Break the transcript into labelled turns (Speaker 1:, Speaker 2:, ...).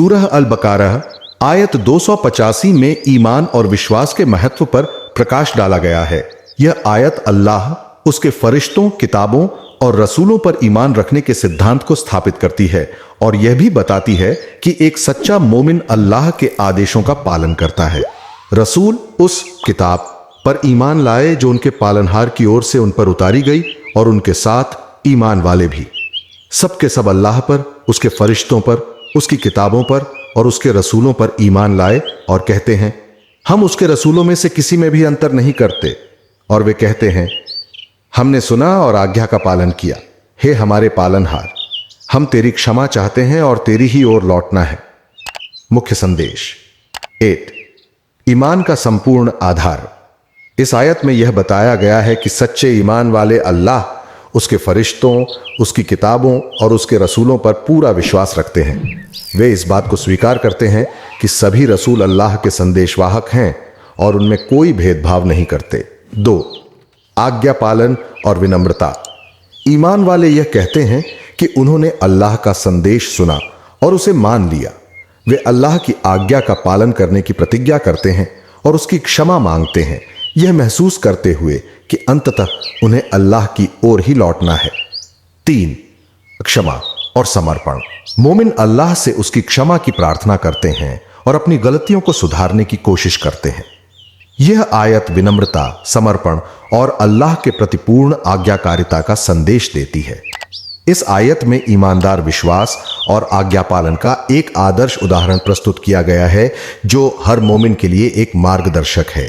Speaker 1: सूरह अल बकारा आयत 285 में ईमान और विश्वास के महत्व पर प्रकाश डाला गया है। यह आयत अल्लाह, उसके फरिश्तों, किताबों और रसूलों पर ईमान रखने के सिद्धांत को स्थापित करती है और यह भी बताती है कि एक सच्चा मोमिन अल्लाह के आदेशों का पालन करता है। रसूल उस किताब पर ईमान लाए जो उनके पालनहार की ओर से उन पर उतारी गई और उनके साथ ईमान वाले भी सबके सब अल्लाह पर, उसके फरिश्तों पर, उसकी किताबों पर और उसके रसूलों पर ईमान लाए और कहते हैं हम उसके रसूलों में से किसी में भी अंतर नहीं करते। और वे कहते हैं हमने सुना और आज्ञा का पालन किया। हे हमारे पालनहार, हम तेरी क्षमा चाहते हैं और तेरी ही ओर लौटना है। मुख्य संदेश 8 ईमान का संपूर्ण आधार। इस आयत में यह बताया गया है कि सच्चे ईमान वाले अल्लाह, उसके फरिश्तों, उसकी किताबों और उसके रसूलों पर पूरा विश्वास रखते हैं। वे इस बात को स्वीकार करते हैं कि सभी रसूल अल्लाह के संदेशवाहक हैं और उनमें कोई भेदभाव नहीं करते। 2 आज्ञा पालन और विनम्रता। ईमान वाले यह कहते हैं कि उन्होंने अल्लाह का संदेश सुना और उसे मान लिया। वे अल्लाह की आज्ञा का पालन करने की प्रतिज्ञा करते हैं और उसकी क्षमा मांगते हैं, यह महसूस करते हुए कि अंततः उन्हें अल्लाह की ओर ही लौटना है। 3 क्षमा और समर्पण। मोमिन अल्लाह से उसकी क्षमा की प्रार्थना करते हैं और अपनी गलतियों को सुधारने की कोशिश करते हैं। यह आयत विनम्रता, समर्पण और अल्लाह के प्रति पूर्ण आज्ञाकारिता का संदेश देती है। इस आयत में ईमानदार विश्वास और आज्ञा पालन का एक आदर्श उदाहरण प्रस्तुत किया गया है जो हर मोमिन के लिए एक मार्गदर्शक है।